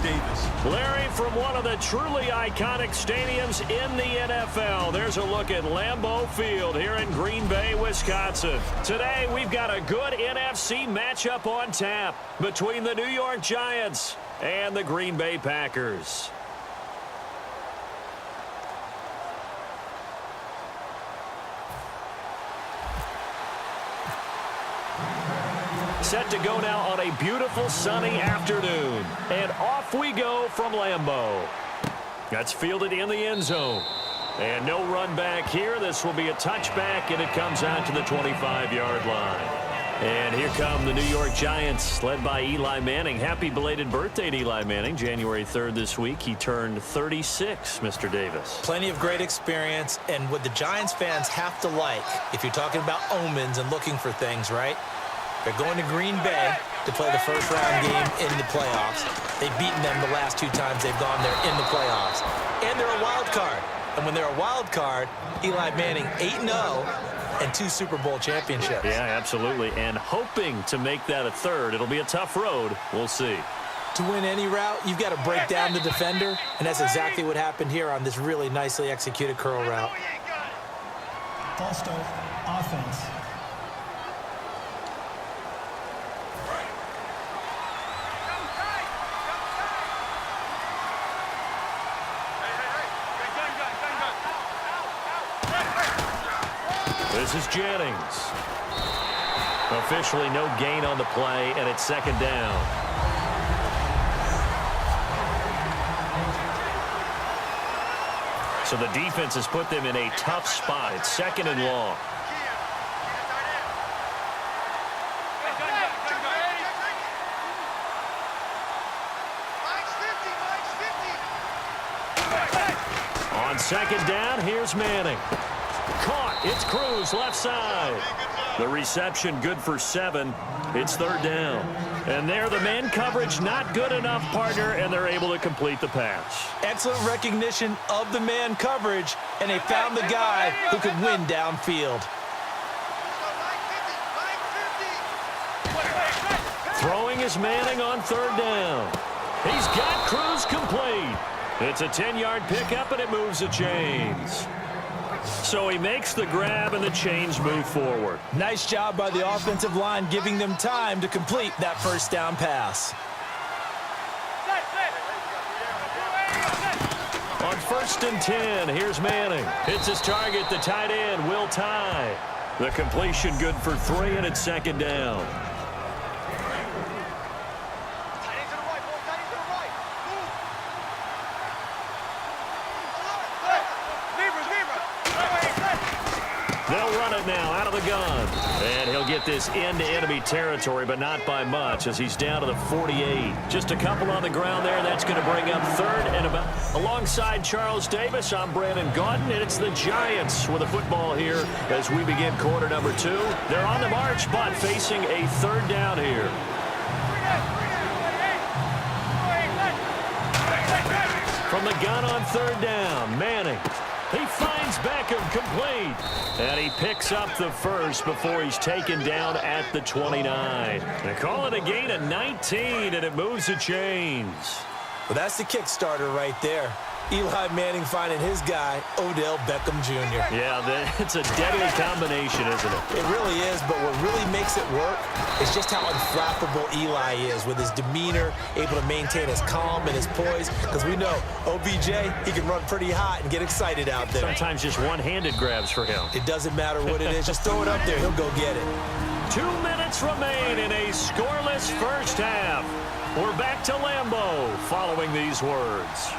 Davis. Larry, from one of the truly iconic stadiums in the NFL, there's a look at Lambeau Field here in Green Bay, Wisconsin. Today, we've got a good NFC matchup on tap between the New York Giants and the Green Bay Packers. Set to go now on a beautiful sunny afternoon. And off we go from Lambeau. That's fielded in the end zone. And no run back here. This will be a touchback, and it comes out to the 25-yard line. And here come the New York Giants, led by Eli Manning. Happy belated birthday to Eli Manning. January 3rd this week. He turned 36, Mr. Davis. Plenty of great experience, and what the Giants fans have to like, if you're talking about omens and looking for things, right? They're going to Green Bay to play the first-round game in the playoffs. They've beaten them the last 2 times they've gone there in the playoffs. And they're a wild card. And when they're a wild card, Eli Manning 8-0 and 2 Super Bowl championships. Yeah, absolutely. And hoping to make that a third. It'll be a tough road. We'll see. To win any route, you've got to break down the defender, and that's exactly what happened here on this really nicely executed curl route. False start, offense. This is Jennings. Officially no gain on the play, and it's second down. So the defense has put them in a tough spot. It's second and long. On second down, here's Manning. Caught. It's Cruz, left side. The reception good for 7. It's third down. And there, the man coverage not good enough, partner, and they're able to complete the pass. Excellent recognition of the man coverage, and they found the guy who could win downfield. Throwing is Manning on third down. He's got Cruz complete. It's a 10-yard pickup, and it moves the chains. So he makes the grab, and the chains move forward. Nice job by the offensive line, giving them time to complete that first down pass. On first and 10, here's Manning. Hits his target, the tight end, Will Tye. The completion good for 3, and it's second down. They'll run it now out of the gun. And he'll get this into enemy territory, but not by much, as he's down to the 48. Just a couple on the ground there, and that's going to bring up third and about. Alongside Charles Davis, I'm Brandon Gaudin, and it's the Giants with a football here as we begin quarter number 2. They're on the march, but facing a third down here. From the gun on third down, Manning. He finds Beckham complete. And he picks up the first before he's taken down at the 29. They call it a gain of 19, and it moves the chains. Well, that's the Kickstarter right there. Eli Manning finding his guy, Odell Beckham Jr. Yeah, it's a deadly combination, isn't it? It really is, but what really makes it work is just how unflappable Eli is with his demeanor, able to maintain his calm and his poise. Because we know OBJ, he can run pretty hot and get excited out there. Sometimes just one-handed grabs for him. It doesn't matter what it is. Just throw it up there. He'll go get it. 2 minutes remain in a scoreless first half. We're back to Lambeau following these words.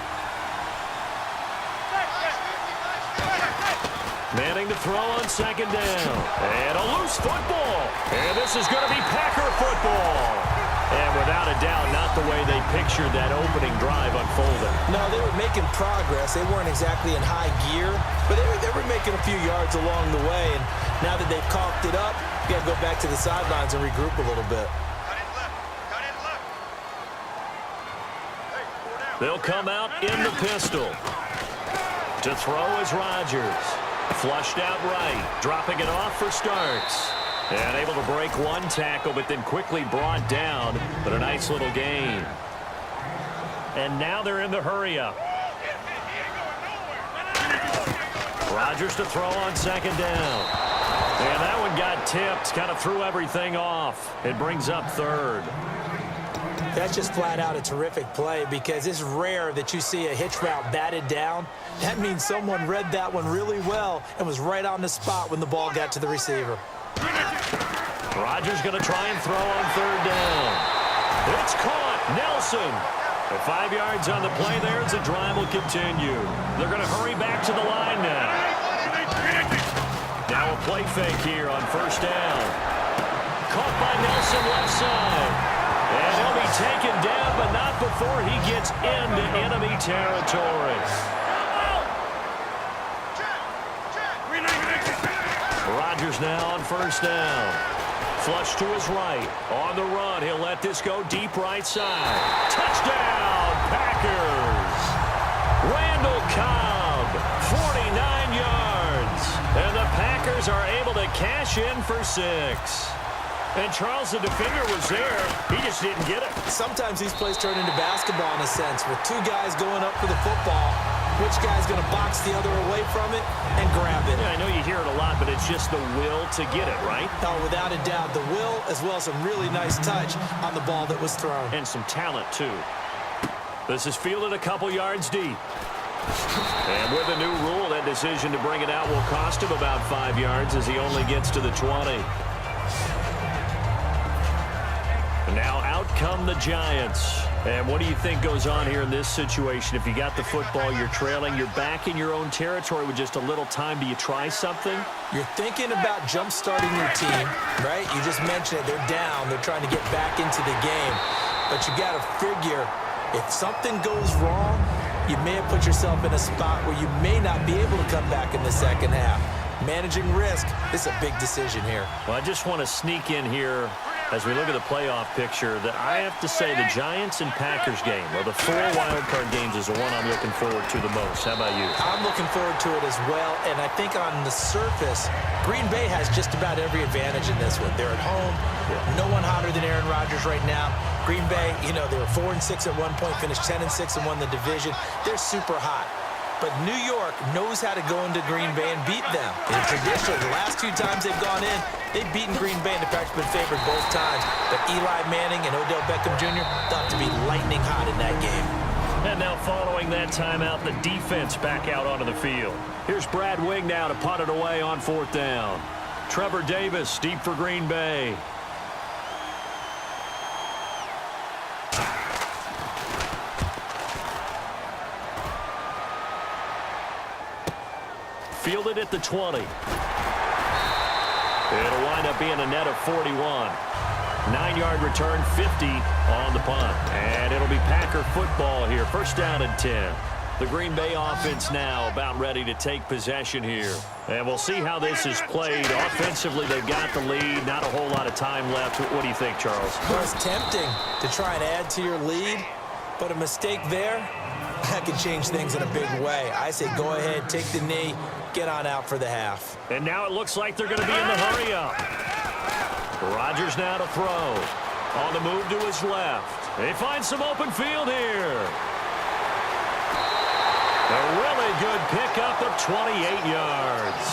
Manning to throw on second down. And a loose football. And this is going to be Packer football. And without a doubt, not the way they pictured that opening drive unfolding. No, they were making progress. They weren't exactly in high gear, but they were making a few yards along the way. And now that they've caulked it up, you got to go back to the sidelines and regroup a little bit. They'll come out in the pistol. To throw is Rodgers. Flushed out right, dropping it off for Starks. And able to break one tackle, but then quickly brought down, but a nice little gain. And now they're in the hurry-up. Rodgers to throw on second down. And that one got tipped, kind of threw everything off. It brings up third. That's just flat out a terrific play because it's rare that you see a hitch route batted down. That means someone read that one really well and was right on the spot when the ball got to the receiver. Rodgers going to try and throw on third down. It's caught. Nelson. 5 yards on the play there as the drive will continue. They're going to hurry back to the line now. Now a play fake here on first down. Caught by Nelson left side. And he'll be taken down, but not before he gets into enemy territory. Rodgers now on first down. Flush to his right. On the run, he'll let this go deep right side. Touchdown, Packers! Randall Cobb, 49 yards. And the Packers are able to cash in for 6. And Charles, the defender, was there. He just didn't get it. Sometimes these plays turn into basketball in a sense, with two guys going up for the football. Which guy's going to box the other away from it and grab it? Yeah, I know you hear it a lot, but it's just the will to get it, right? Oh, without a doubt. The will, as well as some really nice touch on the ball that was thrown. And some talent, too. This is fielded a couple yards deep. And with a new rule, that decision to bring it out will cost him about 5 yards as he only gets to the 20. Now out come the Giants. And what do you think goes on here in this situation? If you got the football, you're trailing, you're back in your own territory with just a little time. Do you try something? You're thinking about jump-starting your team, right? You just mentioned it. They're down. They're trying to get back into the game. But you got to figure, if something goes wrong, you may have put yourself in a spot where you may not be able to come back in the second half. Managing risk, this is a big decision here. Well, I just want to sneak in here as we look at the playoff picture that I have to say the Giants and Packers game, or the 4 wildcard games, is the one I'm looking forward to the most. How about you? I'm looking forward to it as well, and I think on the surface, Green Bay has just about every advantage in this one. They're at home. No one hotter than Aaron Rodgers right now. Green Bay, you know, they were 4-6 at one point, finished 10-6 and won the division. They're super hot. But New York knows how to go into Green Bay and beat them. And traditionally, the last 2 times they've gone in, they've beaten Green Bay and the Packers have been favored both times. But Eli Manning and Odell Beckham Jr. thought to be lightning hot in that game. And now following that timeout, the defense back out onto the field. Here's Brad Wing now to punt it away on 4th down. Trevor Davis deep for Green Bay. Fielded at the 20. It'll wind up being a net of 41. 9-yard return, 50 on the punt. And it'll be Packer football here. First down and 10. The Green Bay offense now about ready to take possession here. And we'll see how this is played. Offensively, they've got the lead. Not a whole lot of time left. What do you think, Charles? Well, it's tempting to try and add to your lead, but a mistake there, that could change things in a big way. I say go ahead, take the knee, get on out for the half. And now it looks like they're going to be in the hurry-up. Rodgers now to throw. On the move to his left. They find some open field here. A really good pickup of 28 yards.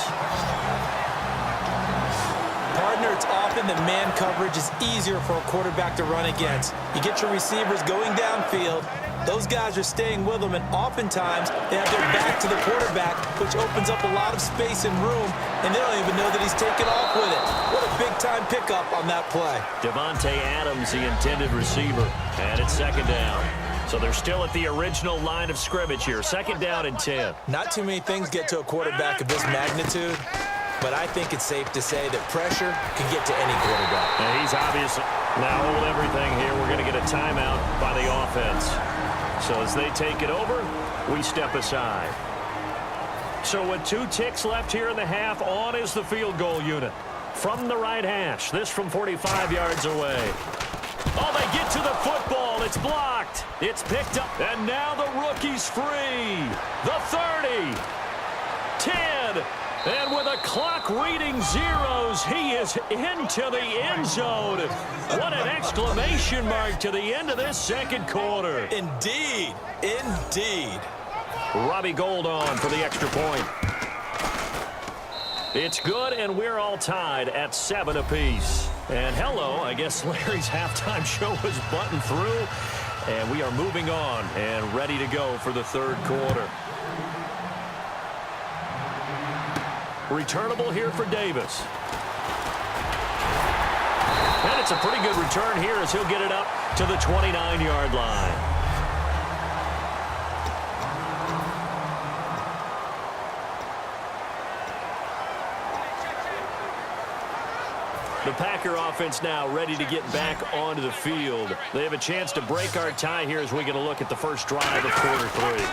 Partner, it's often that man coverage is easier for a quarterback to run against. You get your receivers going downfield. Those guys are staying with them, and oftentimes they have their back to the quarterback, which opens up a lot of space and room, and they don't even know that he's taken off with it. What a big-time pickup on that play. Devontae Adams, the intended receiver, and it's second down. So they're still at the original line of scrimmage here. Second down and 10. Not too many things get to a quarterback of this magnitude, but I think it's safe to say that pressure can get to any quarterback. And he's obviously now hold everything here. We're going to get a timeout by the offense. So as they take it over, we step aside. So with 2 ticks left here in the half, on is the field goal unit. From the right hash, this from 45 yards away. Oh, they get to the football. It's blocked. It's picked up. And now the rookie's free. The 30. 10. And with a clock reading zeros, he is into the end zone. What an exclamation mark to the end of this second quarter. Indeed. Indeed. Robbie Gould on for the extra point. It's good, and we're all tied at 7 apiece. And hello, I guess Larry's halftime show was buttoned through. And we are moving on and ready to go for the third quarter. Returnable here for Davis. And it's a pretty good return here as he'll get it up to the 29-yard line. The Packer offense now ready to get back onto the field. They have a chance to break our tie here as we get a look at the first drive of quarter 3.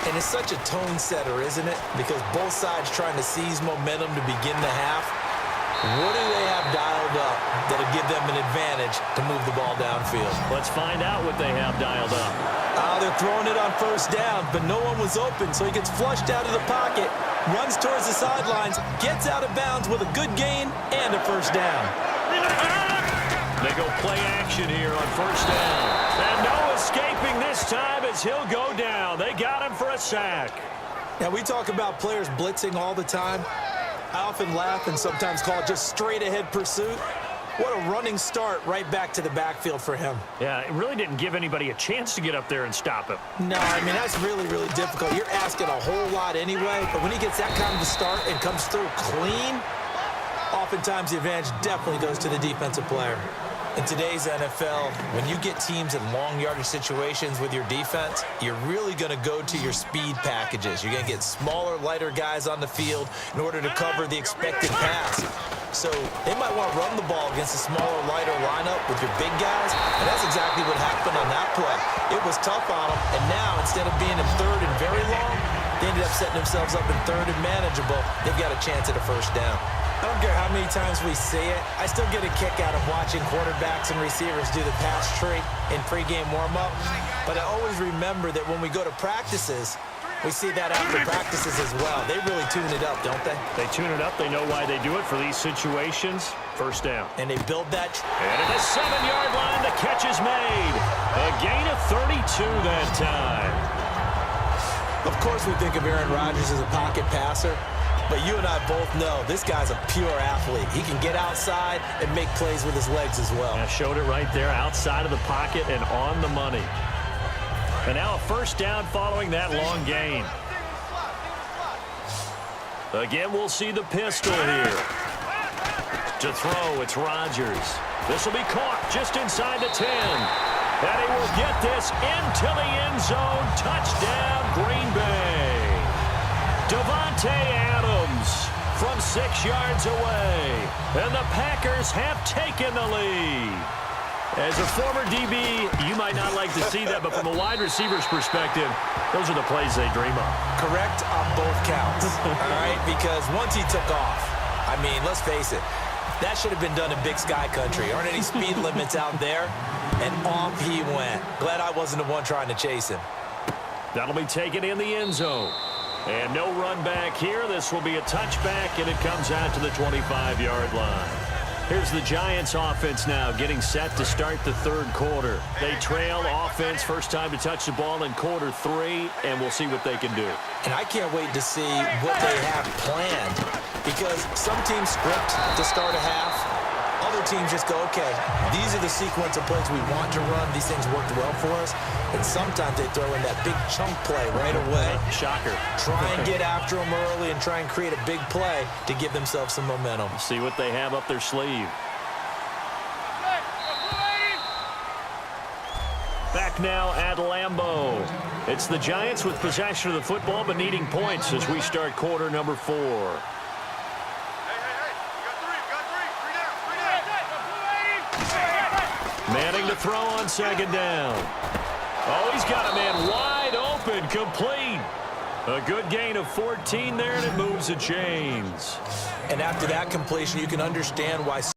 And it's such a tone setter, isn't it? Because both sides trying to seize momentum to begin the half. What do they have dialed up that'll give them an advantage to move the ball downfield? Let's find out what they have dialed up. They're throwing it on first down, but no one was open, so he gets flushed out of the pocket, runs towards the sidelines, gets out of bounds with a good gain and a first down. They go play action here on first down. And no escaping this time as he'll go down. They got him for a sack. Now, we talk about players blitzing all the time. I often laugh and sometimes call it just straight-ahead pursuit. What a running start right back to the backfield for him. Yeah, it really didn't give anybody a chance to get up there and stop him. No, I mean, that's really, really difficult. You're asking a whole lot anyway, but when he gets that kind of a start and comes through clean, oftentimes the advantage definitely goes to the defensive player. In today's NFL, when you get teams in long yardage situations with your defense, you're really going to go to your speed packages. You're going to get smaller, lighter guys on the field in order to cover the expected pass. So they might want to run the ball against a smaller, lighter lineup with your big guys, and that's exactly what happened on that play. It was tough on them, and now instead of being in third and very long, they ended up setting themselves up in third and manageable. They've got a chance at a first down. I don't care how many times we see it. I still get a kick out of watching quarterbacks and receivers do the pass tree in pregame warm-up. But I always remember that when we go to practices, we see that after practices as well. They really tune it up, don't they? They tune it up. They know why they do it for these situations. First down. And they build that. And at the 7-yard line, the catch is made. A gain of 32 that time. Of course, we think of Aaron Rodgers as a pocket passer. But you and I both know this guy's a pure athlete. He can get outside and make plays with his legs as well. I showed it right there, outside of the pocket and on the money. And now a first down following that long gain. Again, we'll see the pistol here. To throw, it's Rodgers. This will be caught just inside the 10. And he will get this into the end zone. Touchdown, Green Bay. Devontae Adams from 6 yards away. And the Packers have taken the lead. As a former DB, you might not like to see that, but from a wide receiver's perspective, those are the plays they dream of. Correct on both counts, all right? Because once he took off, I mean, let's face it, that should have been done in Big Sky Country. Aren't any speed limits out there? And off he went. Glad I wasn't the one trying to chase him. That'll be taken in the end zone. And no run back here. This will be a touchback, and it comes out to the 25-yard line. Here's the Giants offense now getting set to start the third quarter. They trail offense, first time to touch the ball in quarter 3, and we'll see what they can do. And I can't wait to see what they have planned, because some teams script to start a half. Other teams just go, okay, these are the sequence of plays we want to run. These things worked well for us. And sometimes they throw in that big chunk play right away. Shocker. Try and get after them early and try and create a big play to give themselves some momentum. See what they have up their sleeve. Back now at Lambeau. It's the Giants with possession of the football but needing points as we start quarter number 4. Manning to throw on second down. Oh, he's got a man wide open, complete. A good gain of 14 there, and it moves the chains. And after that completion, you can understand why